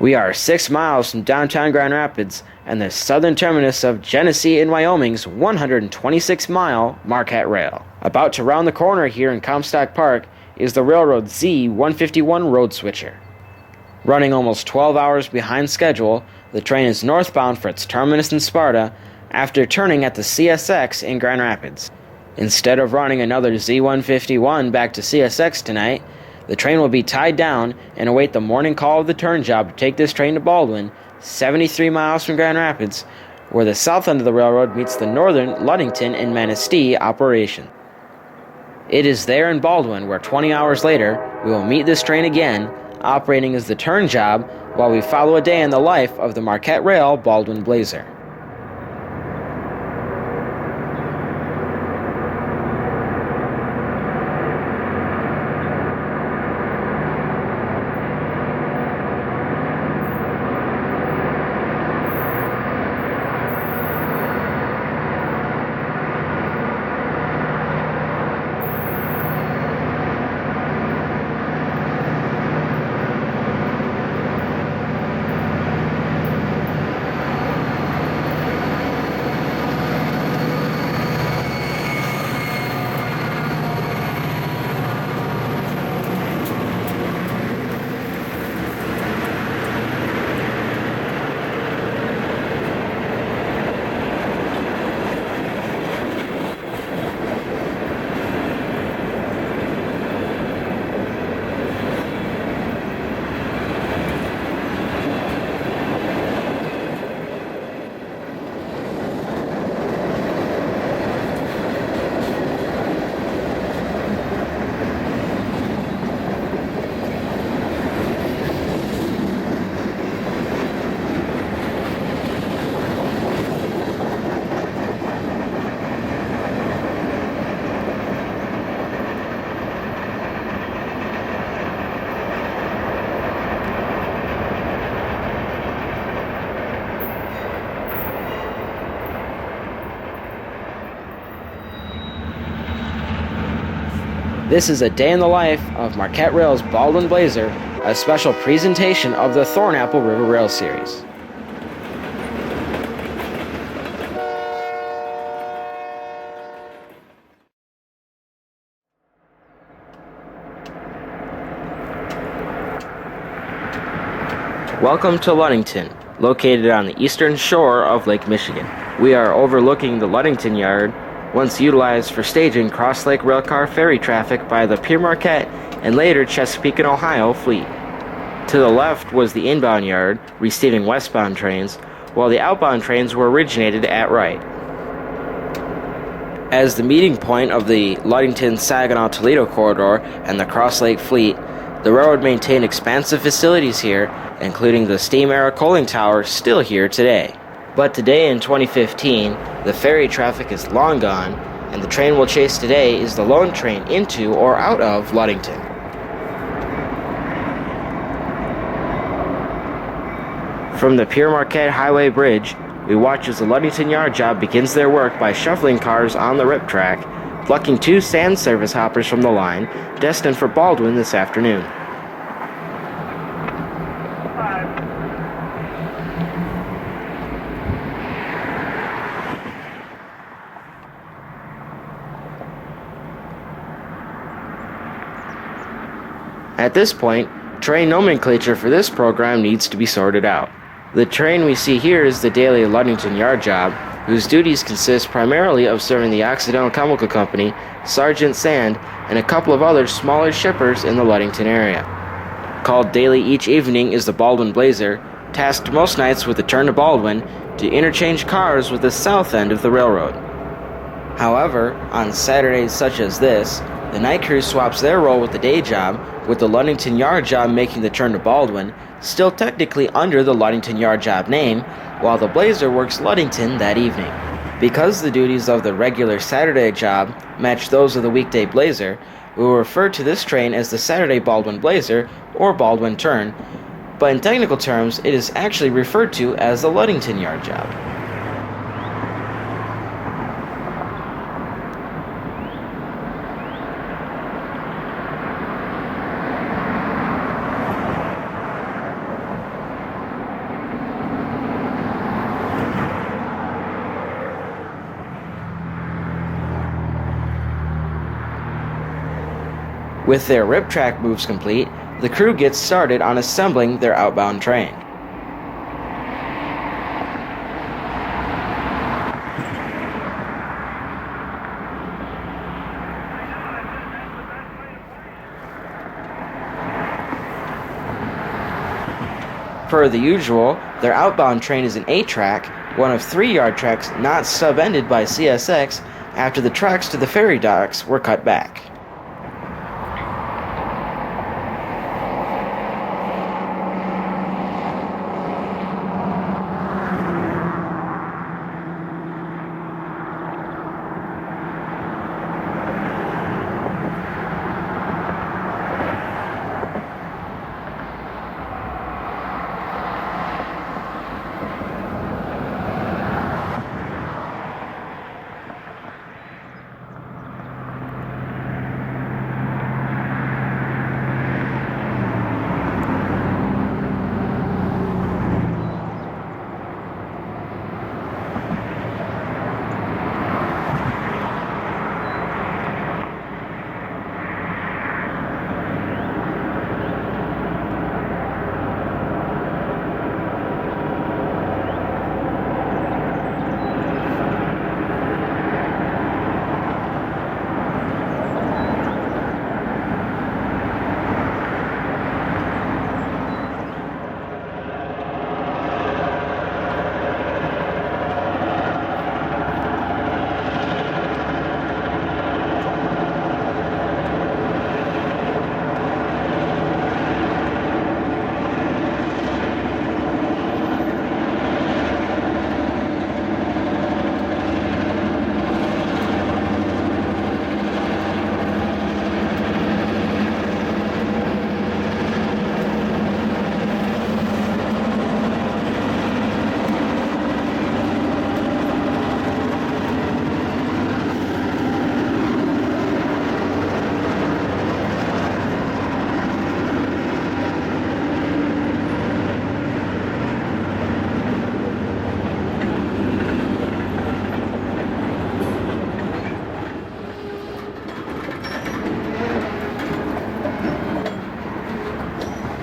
We are 6 miles from downtown Grand Rapids and the southern terminus of Genesee in Wyoming's 126-mile Marquette Rail. About to round the corner here in Comstock Park is the railroad Z151 road switcher. Running almost 12 hours behind schedule, the train is northbound for its terminus in Sparta after turning at the CSX in Grand Rapids. Instead of running another Z151 back to CSX tonight, the train will be tied down and await the morning call of the turn job to take this train to Baldwin, 73 miles from Grand Rapids, where the south end of the railroad meets the northern Ludington and Manistee operation. It is there in Baldwin where 20 hours later we will meet this train again, operating as the turn job while we follow a day in the life of the Marquette Rail Baldwin Blazer. This is a day in the life of Marquette Rail's Baldwin Blazer, a special presentation of the Thornapple River Rail Series. Welcome to Ludington, located on the eastern shore of Lake Michigan. We are overlooking the Ludington Yard, once utilized for staging cross-lake railcar ferry traffic by the Pere Marquette and later Chesapeake and Ohio fleet. To the left was the inbound yard, receiving westbound trains, while the outbound trains were originated at right. As the meeting point of the Ludington-Saginaw-Toledo corridor and the cross-lake fleet, the railroad maintained expansive facilities here, including the steam-era coaling tower still here today. But today in 2015, the ferry traffic is long gone, and the train we'll chase today is the lone train into or out of Ludington. From the Pere Marquette Highway Bridge, we watch as the Ludington Yard job begins their work by shuffling cars on the rip track, plucking 2 sand service hoppers from the line, destined for Baldwin this afternoon. At this point, train nomenclature for this program needs to be sorted out. The train we see here is the daily Ludington Yard job, whose duties consist primarily of serving the Occidental Chemical Co, Sargent Sand, and a couple of other smaller shippers in the Ludington area. Called daily each evening is the Baldwin Blazer, tasked most nights with a turn to Baldwin to interchange cars with the south end of the railroad. However, on Saturdays such as this, the night crew swaps their role with the day job, with the Ludington Yard job making the turn to Baldwin, still technically under the Ludington Yard job name, while the Blazer works Ludington that evening. Because the duties of the regular Saturday job match those of the weekday Blazer, we will refer to this train as the Saturday Baldwin Blazer or Baldwin Turn, but in technical terms it is actually referred to as the Ludington Yard job. With their rip track moves complete, the crew gets started on assembling their outbound train. Per the usual, their outbound train is an 8-track, one of 3 yard tracks not sub-ended by CSX after the tracks to the ferry docks were cut back.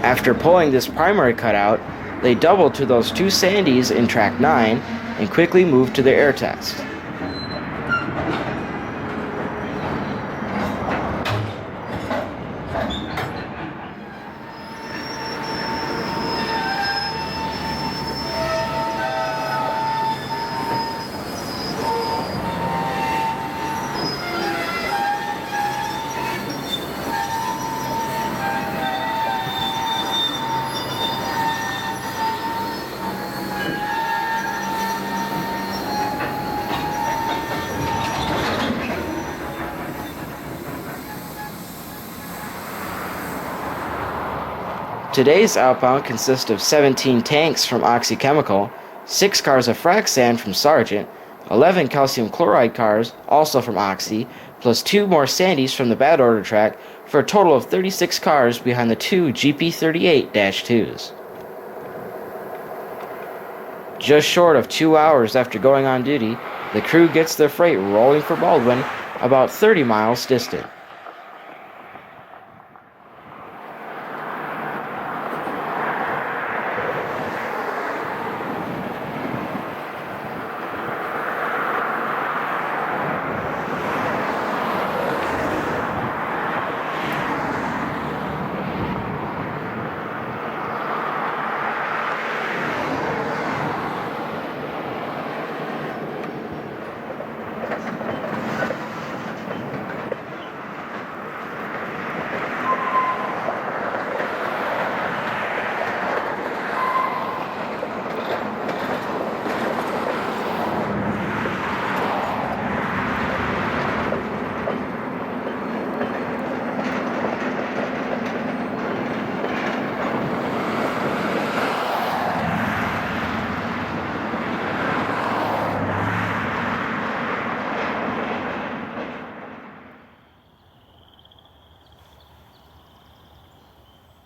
After pulling this primary cutout, they doubled to those 2 Sandys in track 9 and quickly moved to their air test. Today's outbound consists of 17 tanks from Oxy Chemical, 6 cars of frac sand from Sargent, 11 calcium chloride cars, also from Oxy, plus 2 more Sandys from the bad order track, for a total of 36 cars behind the 2 GP38-2s. Just short of 2 hours after going on duty, the crew gets their freight rolling for Baldwin, about 30 miles distant.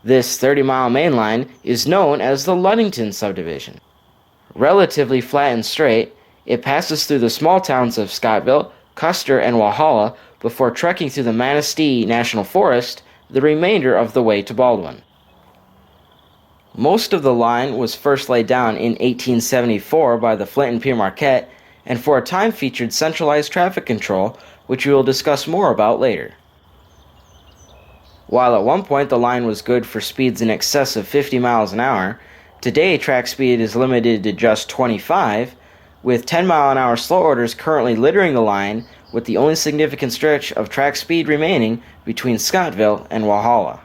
This 30-mile main line is known as the Ludington subdivision. Relatively flat and straight, it passes through the small towns of Scottville, Custer, and Walhalla before trekking through the Manistee National Forest the remainder of the way to Baldwin. Most of the line was first laid down in 1874 by the Flint and Pere Marquette, and for a time featured centralized traffic control, which we will discuss more about later. While at one point the line was good for speeds in excess of 50 miles an hour, today track speed is limited to just 25, with 10-mile-an-hour slow orders currently littering the line, with the only significant stretch of track speed remaining between Scottville and Walhalla.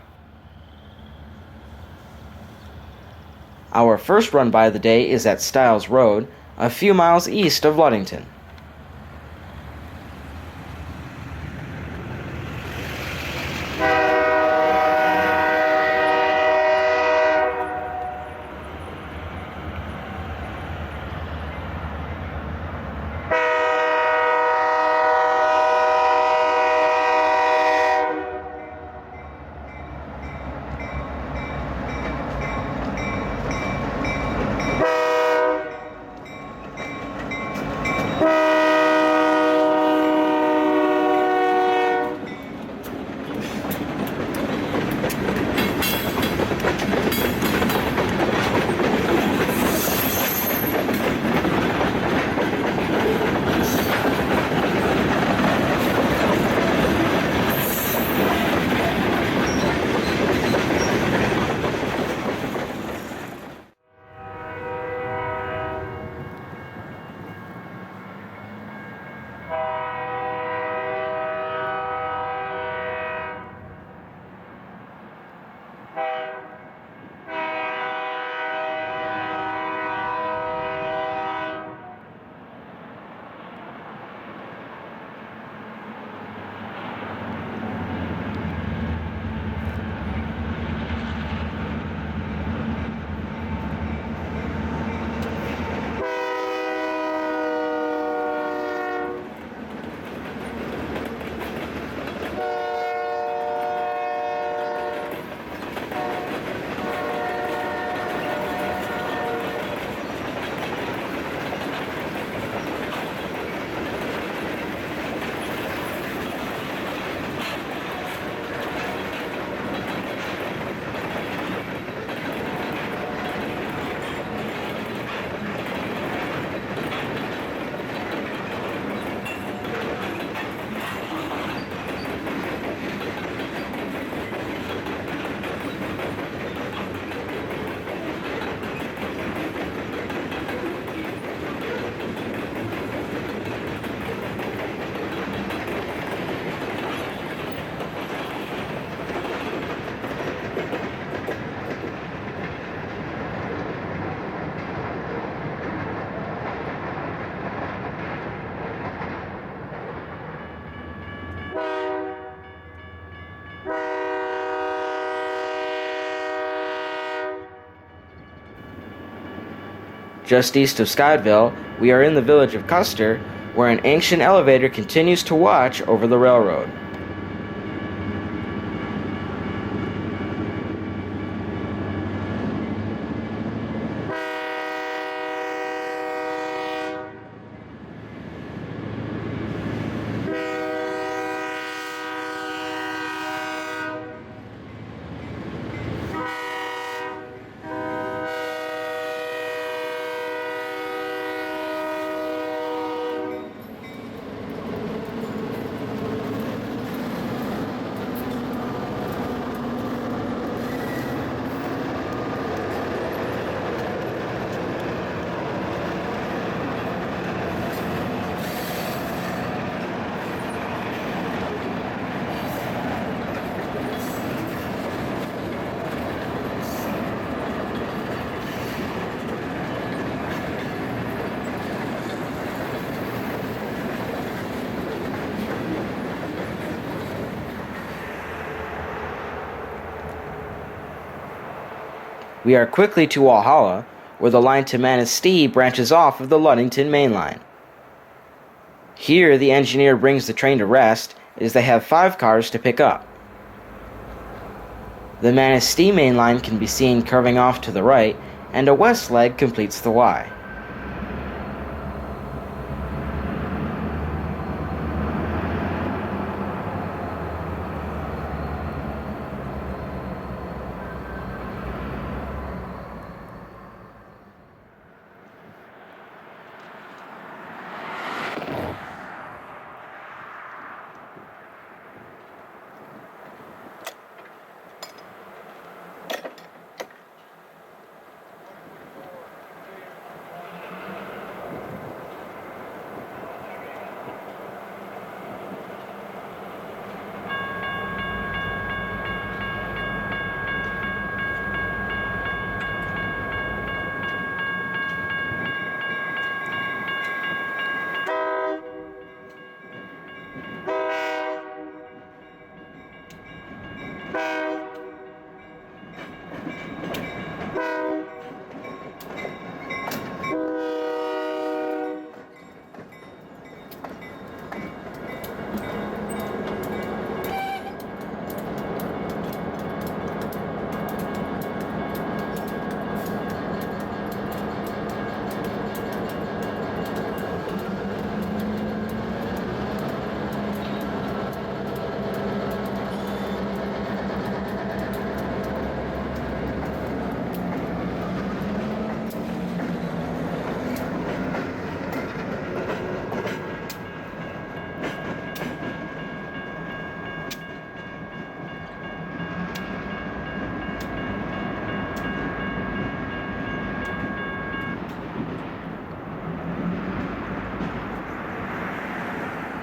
Our first run by of the day is at Stiles Road, a few miles east of Ludington. Just east of Scottville, we are in the village of Custer, where an ancient elevator continues to watch over the railroad. We are quickly to Walhalla, where the line to Manistee branches off of the Ludington main line. Here, the engineer brings the train to rest, as they have 5 cars to pick up. The Manistee main line can be seen curving off to the right, and a west leg completes the Y.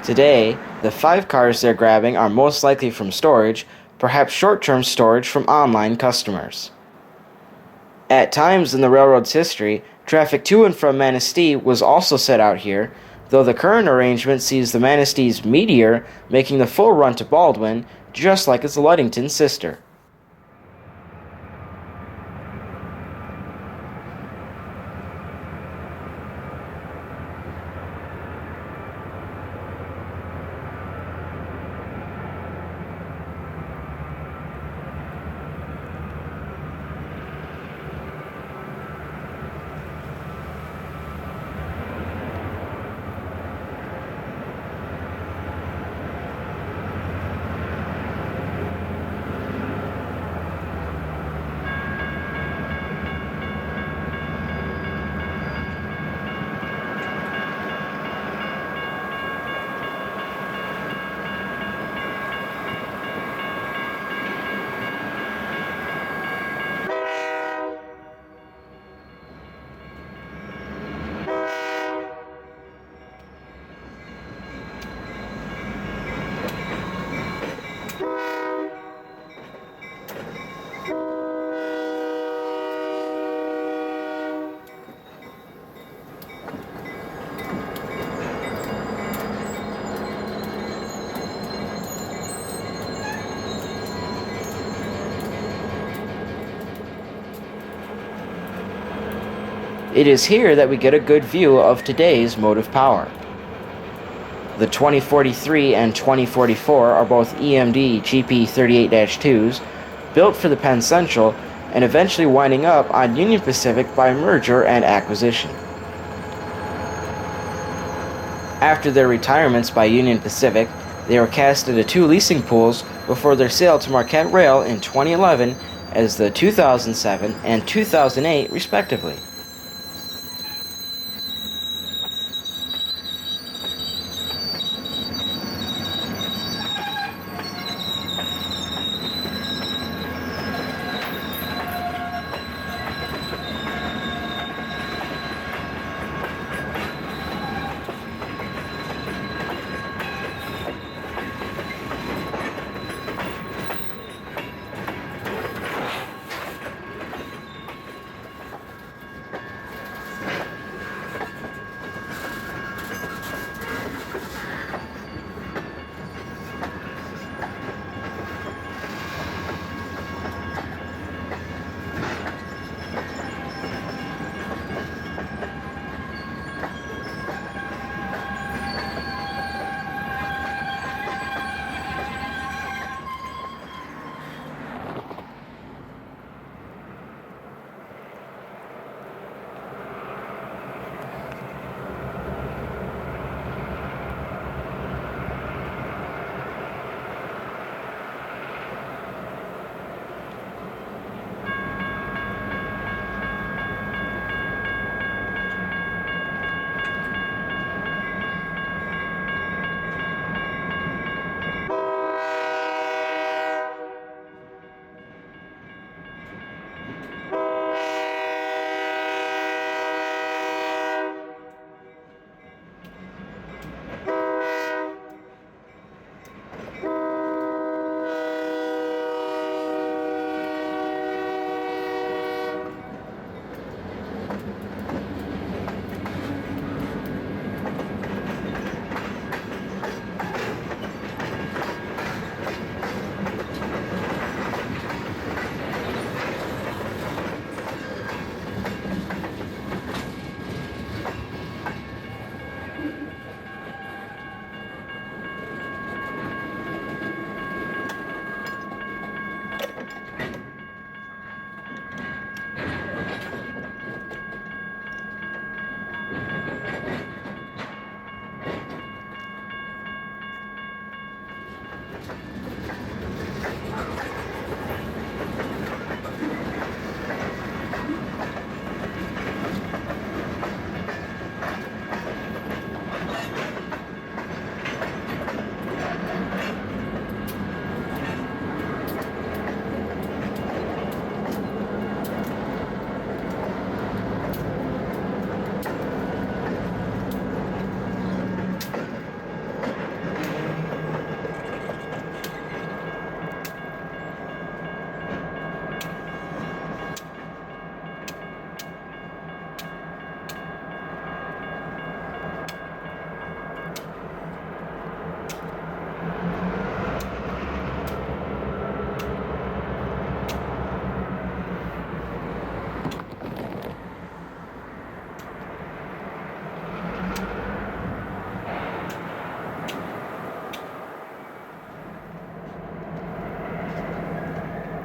Today, the 5 cars they're grabbing are most likely from storage, perhaps short-term storage from online customers. At times in the railroad's history, traffic to and from Manistee was also set out here, though the current arrangement sees the Manistee's Meteor making the full run to Baldwin, just like its Ludington sister. It is here that we get a good view of today's motive power. The 2043 and 2044 are both EMD GP38-2s, built for the Penn Central, and eventually winding up on Union Pacific by merger and acquisition. After their retirements by Union Pacific, they were cast into 2 leasing pools before their sale to Marquette Rail in 2011 as the 2007 and 2008 respectively.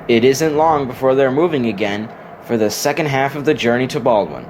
It isn't long before they're moving again for the second half of the journey to Baldwin.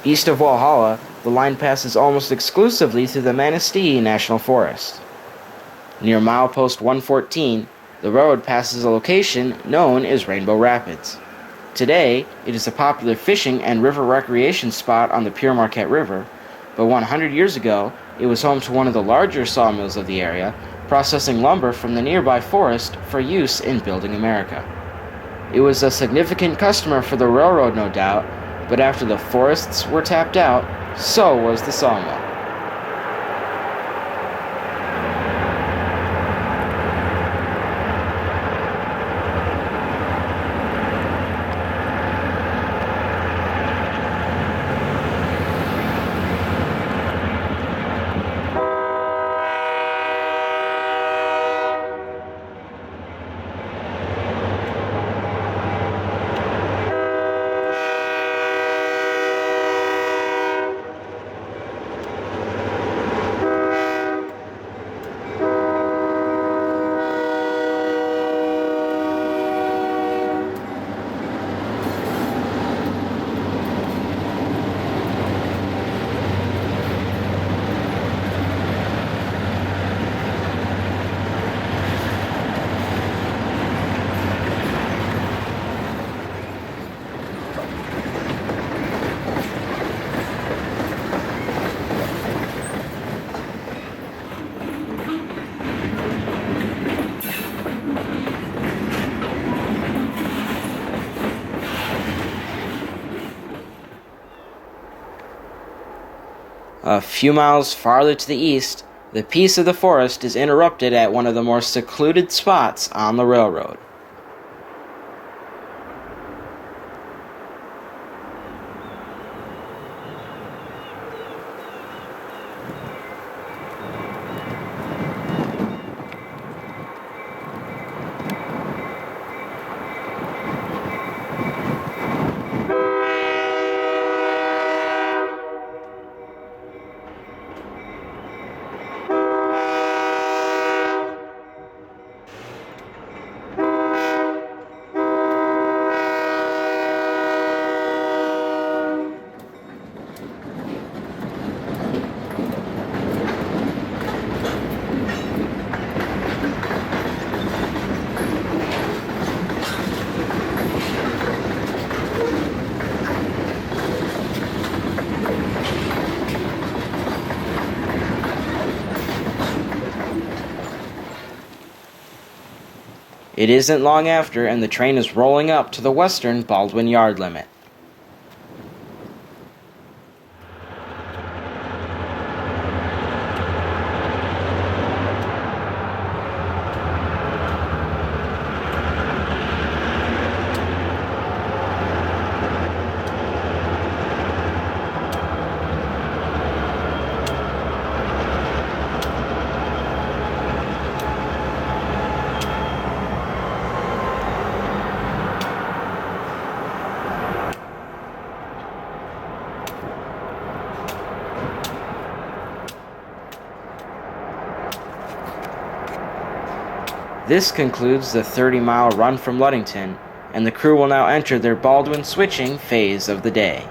East of Walhalla, the line passes almost exclusively through the Manistee National Forest. Near milepost 114, the road passes a location known as Rainbow Rapids. Today, it is a popular fishing and river recreation spot on the Pere Marquette River, but 100 years ago, it was home to one of the larger sawmills of the area, processing lumber from the nearby forest for use in building America. It was a significant customer for the railroad, no doubt, but after the forests were tapped out, so was the sawmill. A few miles farther to the east, the peace of the forest is interrupted at one of the more secluded spots on the railroad. It isn't long after, and the train is rolling up to the western Baldwin yard limit. This concludes the 30-mile run from Ludington, and the crew will now enter their Baldwin switching phase of the day.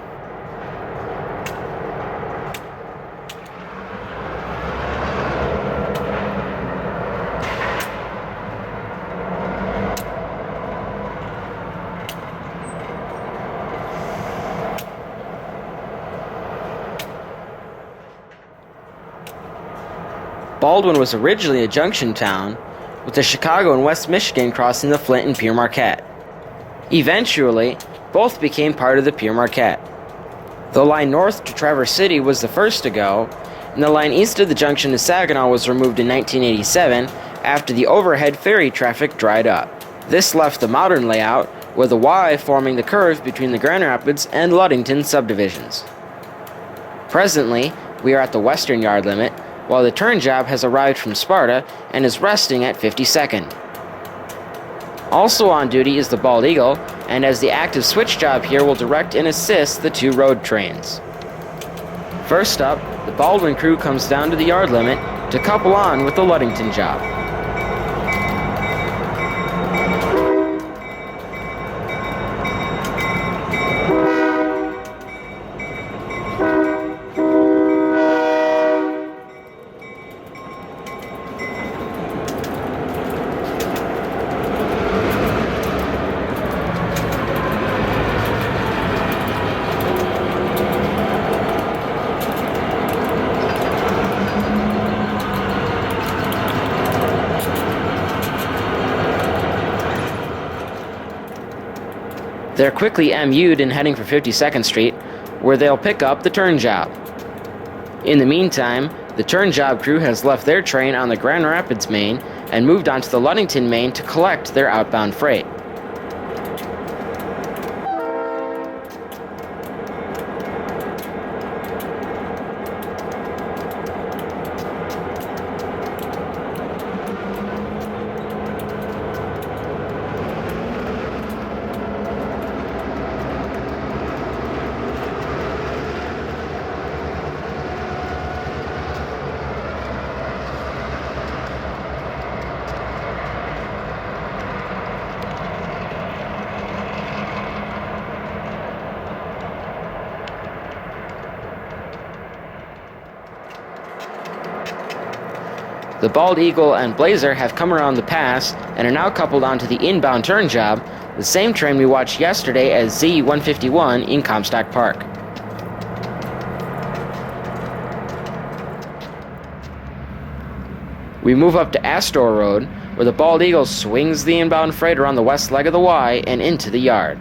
Baldwin was originally a junction town, with the Chicago and West Michigan crossing the Flint and Pere Marquette. Eventually, both became part of the Pere Marquette. The line north to Traverse City was the first to go, and the line east of the junction to Saginaw was removed in 1987 after the overhead ferry traffic dried up. This left the modern layout, with the Y forming the curve between the Grand Rapids and Ludington subdivisions. Presently, we are at the western yard limit, while the turn job has arrived from Sparta and is resting at 52nd. Also on duty is the Bald Eagle, and as the active switch job here will direct and assist the two road trains. First up, the Baldwin crew comes down to the yard limit to couple on with the Ludington job. They're quickly MU'd and heading for 52nd Street, where they'll pick up the turn job. In the meantime, the turn job crew has left their train on the Grand Rapids main and moved on to the Ludington main to collect their outbound freight. The Bald Eagle and Blazer have come around the pass and are now coupled onto the inbound turn job, the same train we watched yesterday as Z151 in Comstock Park. We move up to Astor Road, where the Bald Eagle swings the inbound freight around the west leg of the Y and into the yard.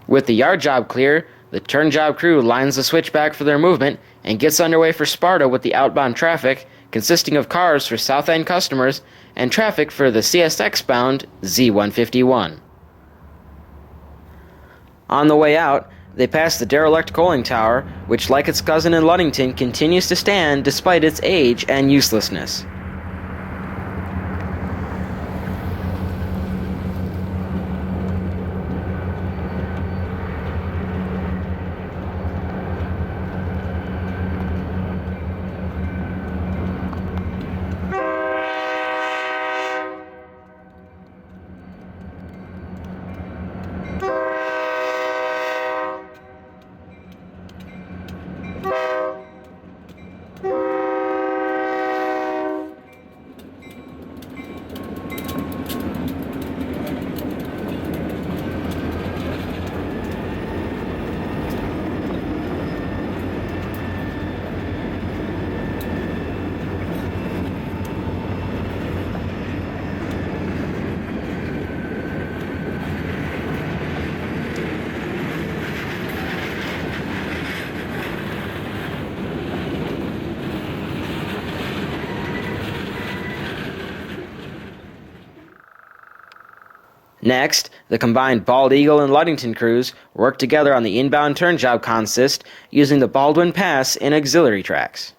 With the yard job clear, the turn job crew lines the switchback for their movement and gets underway for Sparta with the outbound traffic, consisting of cars for South End customers and traffic for the CSX-bound Z151. On the way out, they pass the derelict coaling tower, which, like its cousin in Ludington, continues to stand despite its age and uselessness. Next, the combined Bald Eagle and Ludington crews worked together on the inbound turn job Consist using the Baldwin Pass and auxiliary tracks.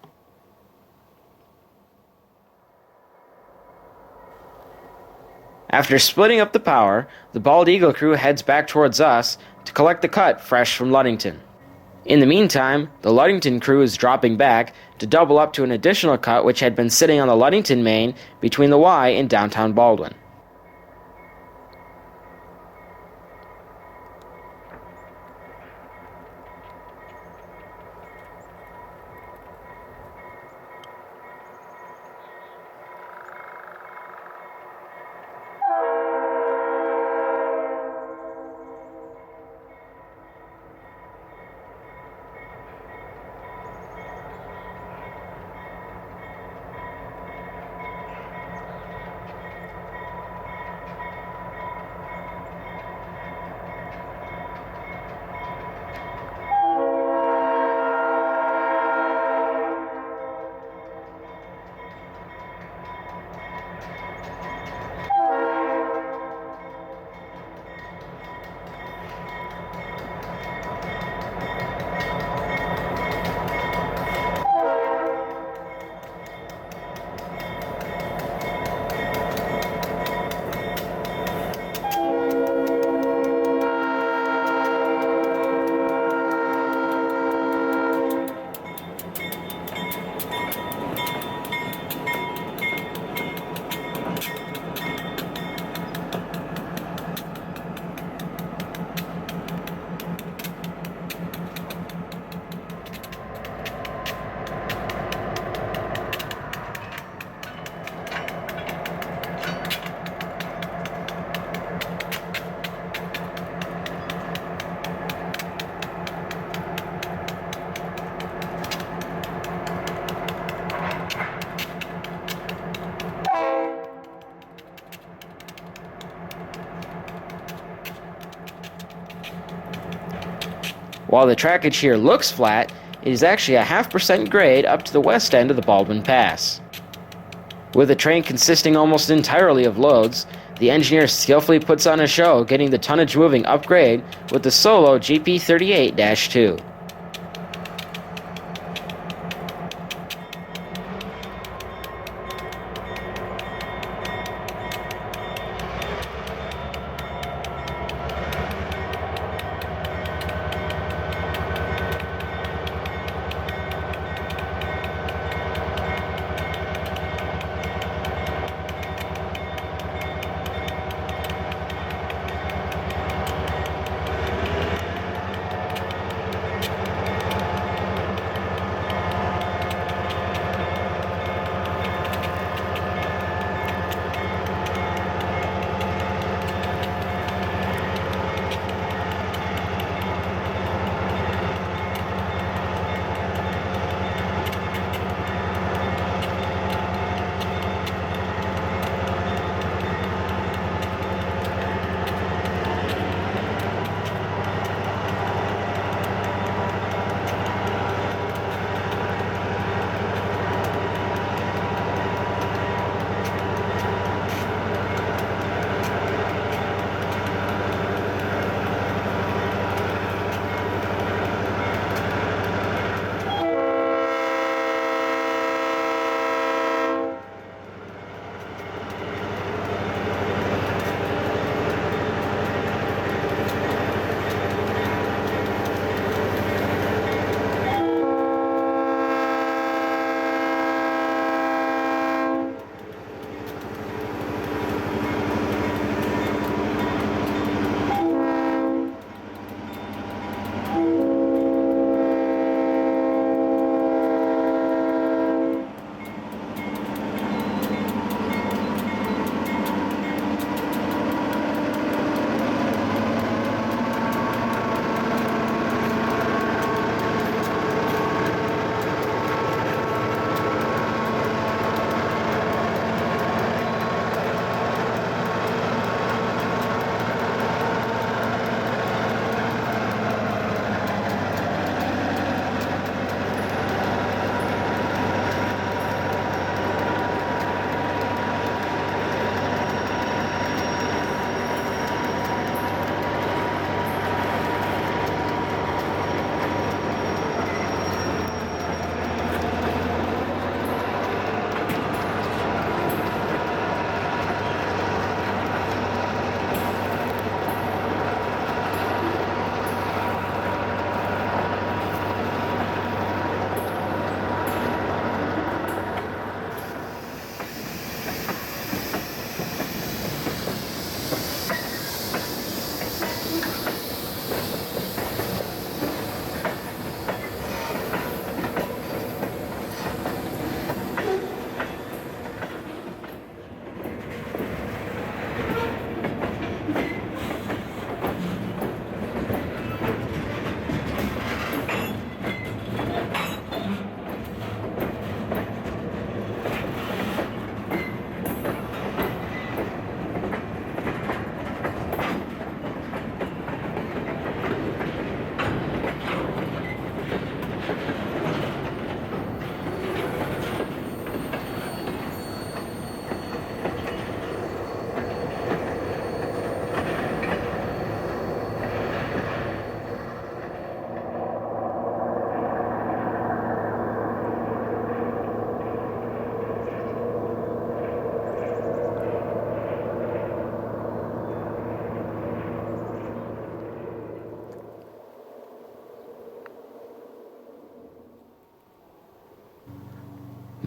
After splitting up the power, the Bald Eagle crew heads back towards us to collect the cut fresh from Ludington. In the meantime, the Ludington crew is dropping back to double up to an additional cut which had been sitting on the Ludington main between the Y and downtown Baldwin. While the trackage here looks flat, it is actually a 0.5% grade up to the west end of the Baldwin Pass. With the train consisting almost entirely of loads, the engineer skillfully puts on a show getting the tonnage moving upgrade with the solo GP38-2.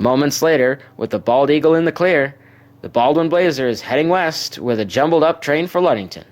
Moments later, with the Bald Eagle in the clear, the Baldwin Blazer is heading west with a jumbled-up train for Ludington.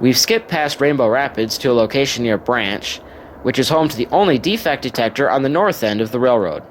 We've skipped past Rainbow Rapids to a location near Branch, which is home to the only defect detector on the north end of the railroad.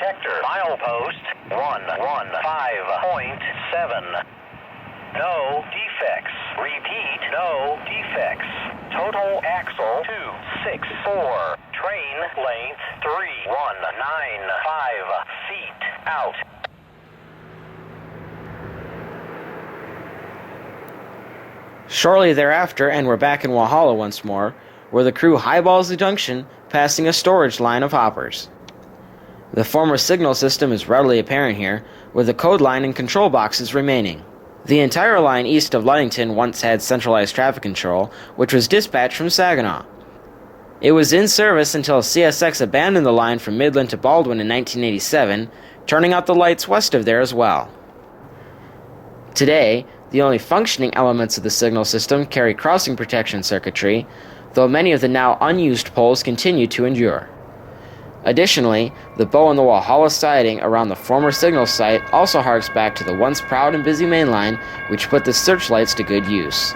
Detector milepost 115.7. No defects. Repeat, no defects. Total axle 264. Train length 3195 feet out. Shortly thereafter, and we're back in Walhalla once more, where the crew highballs the junction, passing a storage line of hoppers. The former signal system is readily apparent here, with the code line and control boxes remaining. The entire line east of Ludington once had centralized traffic control, which was dispatched from Saginaw. It was in service until CSX abandoned the line from Midland to Baldwin in 1987, turning out the lights west of there as well. Today, the only functioning elements of the signal system carry crossing protection circuitry, though many of the now unused poles continue to endure. Additionally, the bow on the Walhalla siding around the former signal site also harks back to the once proud and busy mainline, which put the searchlights to good use.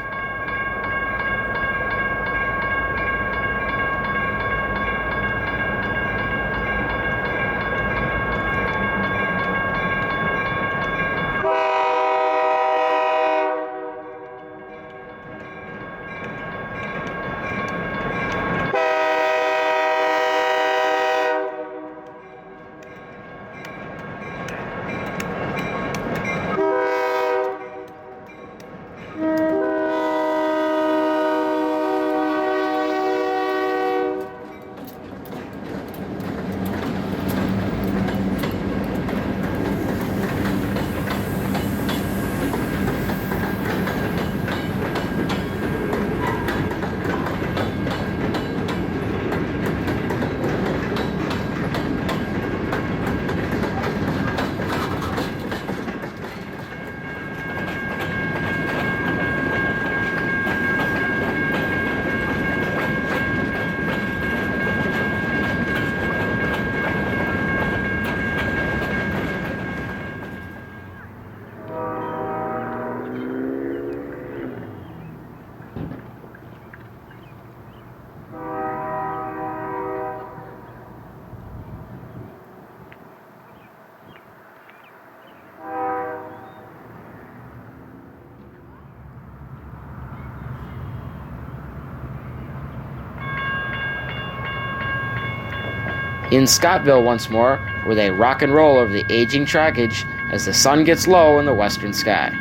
In Scottville once more, where they rock and roll over the aging trackage as the sun gets low in the western sky.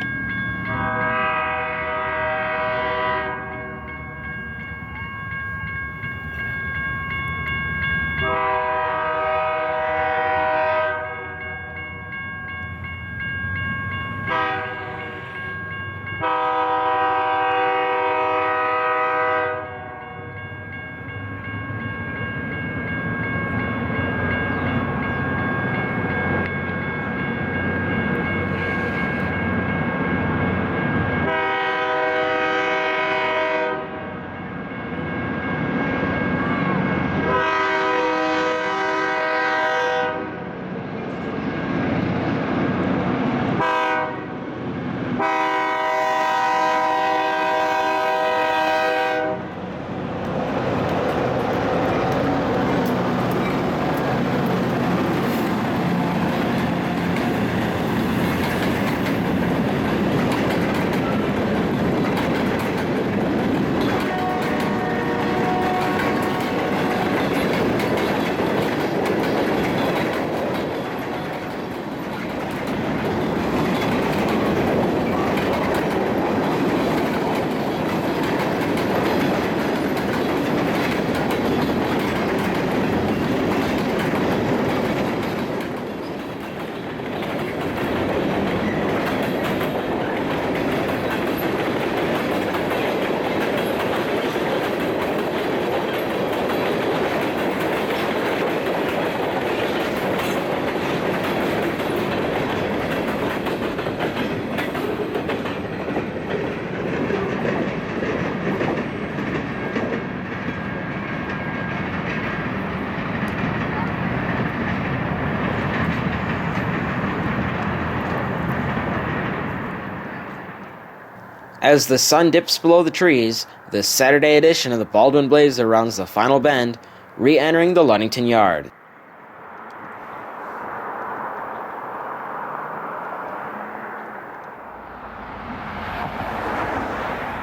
As the sun dips below the trees, the Saturday edition of the Baldwin Blazer rounds the final bend, re-entering the Ludington yard.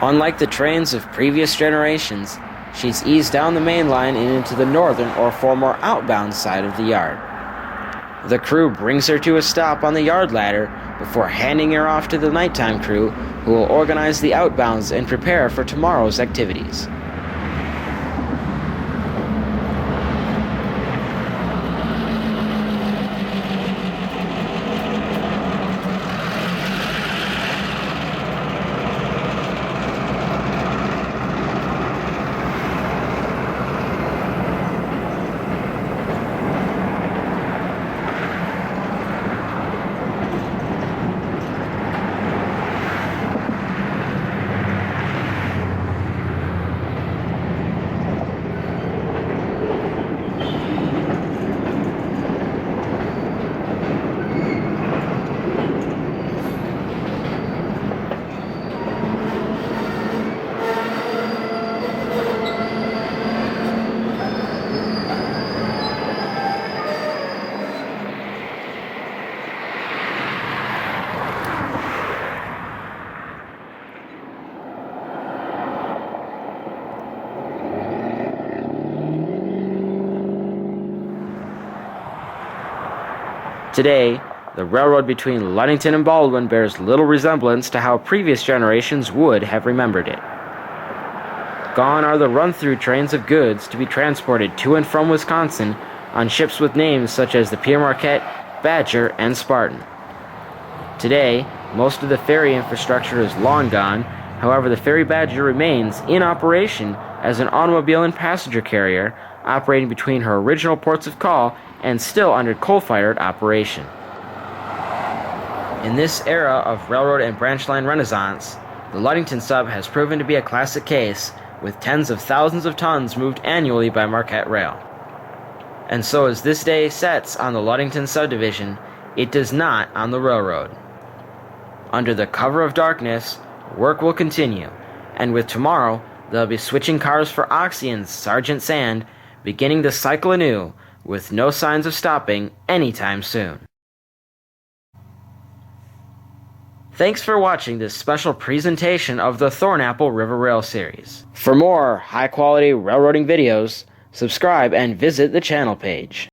Unlike the trains of previous generations, she's eased down the main line and into the northern or former outbound side of the yard. The crew brings her to a stop on the yard ladder before handing her off to the nighttime crew, who will organize the outbounds and prepare for tomorrow's activities. Today, the railroad between Ludington and Baldwin bears little resemblance to how previous generations would have remembered it. Gone are the run-through trains of goods to be transported to and from Wisconsin on ships with names such as the Pere Marquette, Badger, and Spartan. Today, most of the ferry infrastructure is long gone. However, the ferry Badger remains in operation as an automobile and passenger carrier, operating between her original ports of call and still under coal-fired operation. In this era of railroad and branch line renaissance, the Ludington sub has proven to be a classic case, with tens of thousands of tons moved annually by Marquette Rail. And so as this day sets on the Ludington subdivision, it does not on the railroad. Under the cover of darkness, work will continue, and with tomorrow, they'll be switching cars for Oxy and Sergeant Sand, beginning the cycle anew, with no signs of stopping anytime soon. Thanks for watching this special presentation of the Thornapple River Rail series. For more high-quality railroading videos, subscribe and visit the channel page.